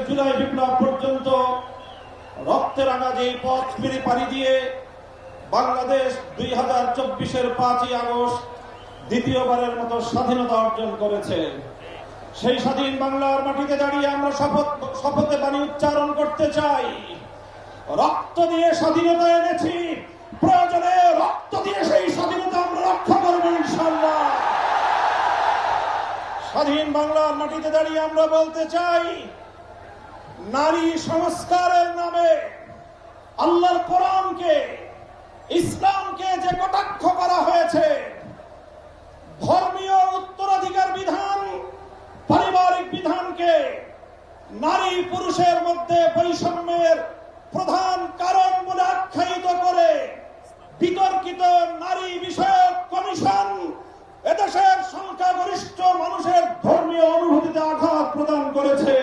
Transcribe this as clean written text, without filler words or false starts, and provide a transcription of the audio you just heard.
জুলাই বিপ্লব পর্যন্ত রক্তে রাঙা যে পথ পাড়ি দিয়ে বাংলাদেশ 2024-এর 5ই আগস্ট দ্বিতীয়বারের মতো স্বাধীনতা অর্জন করেছে। সেই স্বাধীন বাংলার মাটিতে দাঁড়িয়ে আমরা শপথে বাণী উচ্চারণ করতে চাই, রক্ত দিয়ে স্বাধীনতা এনেছি, প্রয়োজনে রক্ত দিয়ে সেই স্বাধীনতা আমরা রক্ষা করব ইনশাআল্লাহ। স্বাধীন বাংলার মাটিতে দাঁড়িয়ে আমরা বলতে চাই, নারী সংস্কারের নামে আল্লাহর কোরআনকে, ইসলামকে যে কটাক্ষ করা হয়েছে, ধর্মীয় উত্তরাধিকার বিধান, পারিবারিক বিধানকে নারী পুরুষের মধ্যে বৈষম্যের প্রধান কারণ বলে আখ্যায়িত করে বিতর্কিত নারী বিষয়ক কমিশন এদেশের সংখ্যাগরিষ্ঠ মানুষের ধর্মীয় অনুভূতিতে আঘাত প্রদান করেছে।